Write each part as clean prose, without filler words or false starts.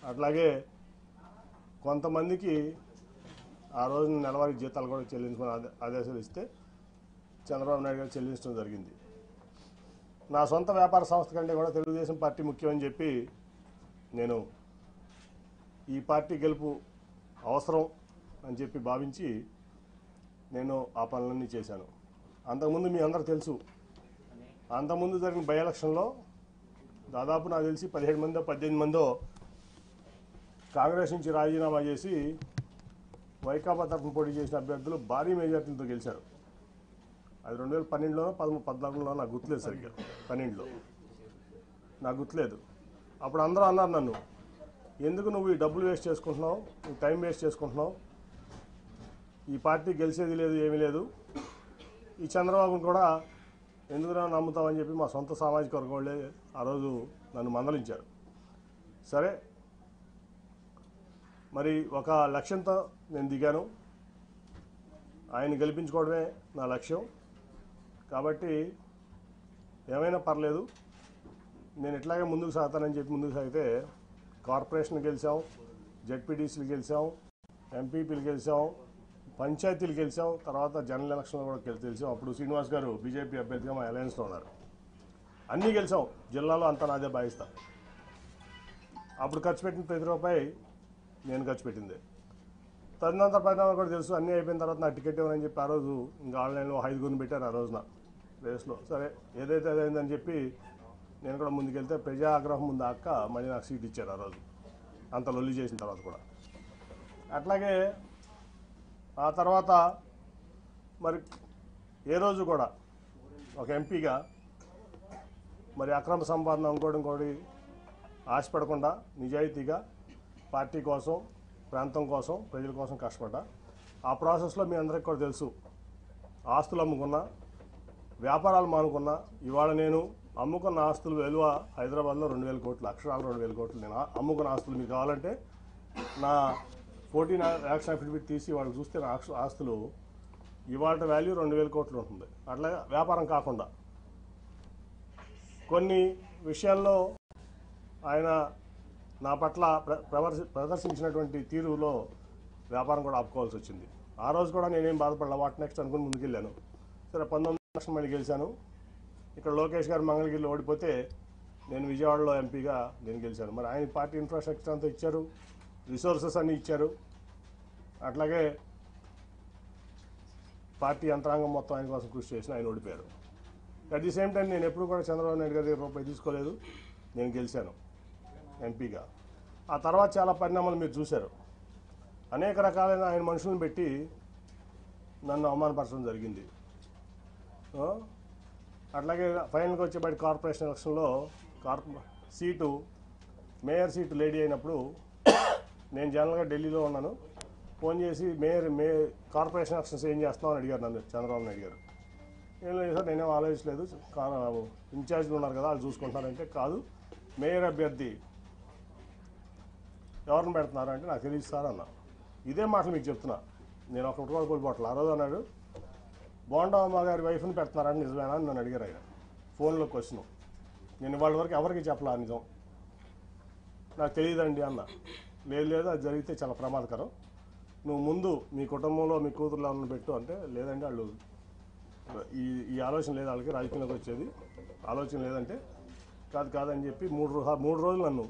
అట్లాగే కొంతమందికి ఆ రోజు నెలవారీ జీతాలు కూడా చెల్లించమని ఆదేశాలు ఇస్తే చంద్రబాబు నాయుడు గారు చెల్లించడం జరిగింది. నా సొంత వ్యాపార సంస్థ కంటే కూడా తెలుగుదేశం పార్టీ ముఖ్యమని చెప్పి నేను ఈ పార్టీ గెలుపు అవసరం అని చెప్పి భావించి నేను ఆ పనులన్నీ చేశాను. అంతకుముందు మీ అందరూ తెలుసు, అంతకుముందు జరిగిన బై ఎలక్షన్లో దాదాపు నాకు తెలిసి 17 మందో 18 మందో కాంగ్రెస్ నుంచి రాజీనామా చేసి వైకాపా తరఫున పోటీ చేసిన అభ్యర్థులు భారీ మెజార్టీలతో గెలిచారు. అది 2012లోనో 14లోనో నాకు గుర్తులేదు, సరిగ్గా 12లో నాకు గుర్తులేదు. అప్పుడు అందరూ అన్నారు నన్ను, ఎందుకు నువ్వు ఈ డబ్బులు వేస్ట్ చేసుకుంటున్నావు, నువ్వు టైం వేస్ట్ చేసుకుంటున్నావు, ఈ పార్టీ గెలిచేది లేదు, ఏమీ లేదు, ఈ చంద్రబాబును కూడా ఎందుకురా నమ్ముతామని చెప్పి మా సొంత సామాజిక వర్గం వాళ్ళే ఆ రోజు నన్ను మందలించారు. సరే, మరి ఒక లక్ష్యంతో నేను దిగాను, ఆయన గెలిపించుకోవడమే నా లక్ష్యం. కాబట్టి ఏమైనా పర్లేదు, నేను ఇట్లాగే ముందుకు సాగుతానని చెప్పి ముందుకు సాగితే కార్పొరేషన్ గెలిచాం, జెడ్పీటీసీలు గెలిచాం, ఎంపీపీలు గెలిచాం, పంచాయతీలు గెలిచాం, తర్వాత జనరల్ ఎలక్షన్లో కూడా గెలిచాం. అప్పుడు శ్రీనివాస్ గారు బీజేపీ అభ్యర్థిగా మా అలయన్స్లో ఉన్నారు. అన్నీ గెలిచాం, జిల్లాలో అంతా నాదే భావిస్తా. అప్పుడు ఖర్చు పెట్టిన ప్రతి రూపాయి నేను ఖర్చు పెట్టింది. తదనంతర పరిణామాలు కూడా తెలుసు. అన్నీ అయిపోయిన తర్వాత నాకు టికెట్ ఇవ్వనని చెప్పి ఆ రోజు ఇంకా ఆన్లైన్లో 5 పెట్టారు ఆ రోజున రేస్లో. సరే, ఏదైతే అదైందని చెప్పి నేను కూడా ముందుకెళ్తే ప్రజా ఆగ్రహం ముందు అక్క మళ్ళీ నాకు సీట్ ఇచ్చారు ఆ రోజు, అంత లొల్లి చేసిన తర్వాత కూడా. అట్లాగే ఆ తర్వాత మరి ఏ రోజు కూడా ఒక ఎంపీగా మరి అక్రమ సంపాదన ఇంకోటి ఆశపడకుండా నిజాయితీగా పార్టీ కోసం, ప్రాంతం కోసం, ప్రజల కోసం కష్టపడ్డా. ఆ ప్రాసెస్లో మీ అందరికీ కూడా తెలుసు, ఆస్తులు అమ్ముకున్నా, వ్యాపారాలు మానుకున్నా. ఇవాళ నేను అమ్ముకున్న ఆస్తులు విలువ హైదరాబాద్లో 2000 కోట్లు, అక్షరాలు 2000 కోట్లు. నేను అమ్ముకున్న ఆస్తులు మీకు కావాలంటే నా 14 యాక్షన్ అఫిడవిట్ తీసి వాళ్ళు చూస్తే నా ఆస్తులు ఇవాళ వాల్యూ 2000 కోట్లు ఉంటుంది. అట్లా వ్యాపారం కాకుండా కొన్ని విషయాల్లో ఆయన నా పట్ల ప్రదర్శించినటువంటి తీరులో వ్యాపారం కూడా ఆపుకోవాల్సి వచ్చింది. ఆ రోజు కూడా నేనేం బాధపడలా, వాట్ నెక్స్ట్ అనుకుని ముందుకెళ్ళాను. సరే, 19 లక్షలు మళ్ళీ గెలిచాను. ఇక్కడ లోకేష్ గారు మంగళగిరిలో ఓడిపోతే నేను విజయవాడలో ఎంపీగా నేను గెలిచాను. మరి ఆయన పార్టీ ఇన్ఫ్రాస్ట్రక్చర్ అంతా ఇచ్చారు, రిసోర్సెస్ అన్నీ ఇచ్చారు. అట్లాగే పార్టీ యంత్రాంగం మొత్తం ఆయన కోసం కృషి చేసిన ఆయన ఓడిపోయారు. అట్ ది సేమ్ టైం నేను ఎప్పుడు కూడా చంద్రబాబు నాయుడు గారి రూపాయి తీసుకోలేదు, నేను గెలిచాను ఎంపీగా. ఆ తర్వాత చాలా పరిణామాలు మీరు చూశారు. అనేక రకాలైన ఆయన మనుషులను పెట్టి నన్ను అవమానపరచడం జరిగింది. అట్లాగే ఫైనల్గా వచ్చేబడి కార్పొరేషన్ ఎలక్షన్లో మేయర్ సీటు లేడీ అయినప్పుడు నేను జనరల్గా ఢిల్లీలో ఉన్నాను. ఫోన్ చేసి కార్పొరేషన్ ఎలక్షన్స్ ఏం చేస్తున్నావు అని అడిగారు నన్ను చంద్రబాబు నాయుడు గారు. ఏం లేదు సార్, నేనేం ఆలోచించలేదు, ఇన్ఛార్జ్లు ఉన్నారు కదా వాళ్ళు చూసుకుంటారంటే, కాదు మేయర్ అభ్యర్థి ఎవరిని పెడుతున్నారు అంటే నాకు తెలియదు సార్ అన్నా. ఇదే మాటలు మీకు చెప్తున్నా, నేను ఒకటి కూడా కోల్పోవట్లేదు. ఆ రోజు అన్నాడు, బోండమ్మ గారి వైఫ్ని పెడుతున్నారని నిజమేనా అని నన్ను అడిగారు ఆయన ఫోన్లో క్వశ్చన్. నేను వాళ్ళ వరకు ఎవరికి చెప్పలా నిజం, నాకు తెలియదండి అన్న. లేదు అది జరిగితే చాలా ప్రమాదకరం, నువ్వు ముందు మీ కుటుంబంలో మీ కూతురులో ఉన్న పెట్టు అంటే, లేదండి వాళ్ళు ఈ ఆలోచన లేదు, వాళ్ళకి రాజకీయంలోకి వచ్చేది ఆలోచన లేదంటే, కాదని చెప్పి 3 రోజులు నన్ను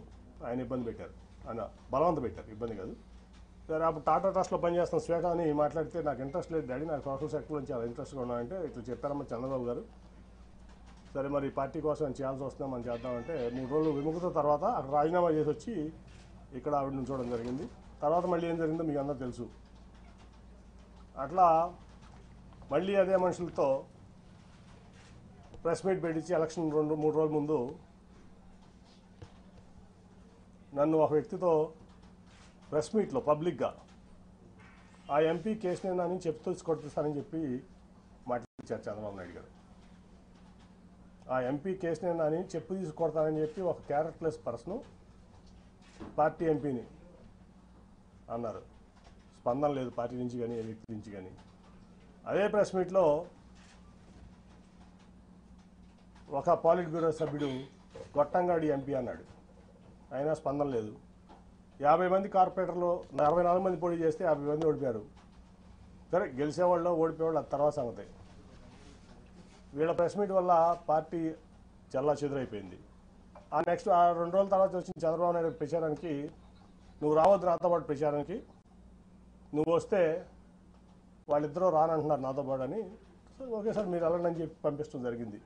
ఆయన ఇబ్బంది పెట్టారు, ఆయన బలవంత పెట్టారు, ఇబ్బంది కాదు. సరే, అప్పుడు టాటా ట్రస్ట్లో పనిచేస్తున్న శ్వేత అని మాట్లాడితే నాకు ఇంట్రెస్ట్ లేదు డాడీ, నాకు సోషల్ సెక్టర్లో చాలా ఇంట్రెస్ట్గా ఉన్నాయంటే ఇట్లా చెప్పారమ్మా చంద్రబాబు గారు. సరే, మరి పార్టీ కోసం నేను చేయాల్సి వస్తుందా మనం చేద్దామంటే 3 రోజులు విముఖత తర్వాత అక్కడ రాజీనామా చేసి వచ్చి ఇక్కడ ఆవిడని చూడడం జరిగింది. తర్వాత మళ్ళీ ఏం జరిగిందో మీకు అందరూ తెలుసు. అట్లా మళ్ళీ అదే మనుషులతో ప్రెస్ మీట్ పెట్టించి ఎలక్షన్ 2-3 రోజుల ముందు నన్ను ఒక వ్యక్తితో ప్రెస్ మీట్లో పబ్లిక్గా ఆ ఎంపీ కేసుని నాని చెప్తూ కొట్టిస్తానని చెప్పి మాట్లాడించారు చంద్రబాబు నాయుడు గారు. ఆ ఎంపీ కేసుని నాని చెప్పు తీసి కొడతానని చెప్పి ఒక క్యారెక్టర్లెస్ పర్సన్ పార్టీ ఎంపీని అన్నారు. స్పందన లేదు పార్టీ నుంచి కానీ ఏ వ్యక్తి నుంచి కానీ. అదే ప్రెస్ మీట్లో ఒక పాలిట్ బ్యూరో సభ్యుడు గొట్టంగాడి ఎంపీ అన్నాడు, అయినా స్పందన లేదు. 50 మంది కార్పొరేటర్లు 64 మంది పోటీ చేస్తే 50 మంది ఓడిపోయారు. సరే గెలిచేవాళ్ళు ఓడిపోయేవాళ్ళు అది తర్వాత సంగతి. వీళ్ళ ప్రెస్ మీట్ వల్ల పార్టీ చల్లా చెదురైపోయింది. ఆ నెక్స్ట్ 2 రోజుల తర్వాత వచ్చిన చంద్రబాబు నాయుడు ప్రచారానికి నువ్వు రావద్దు నాతో పాటు ప్రచారానికి, నువ్వు వస్తే వాళ్ళిద్దరూ రానంటున్నారు నాతో పాటు అని. ఓకే సార్ మీరు వెళ్ళండి అని చెప్పి పంపించడం జరిగింది.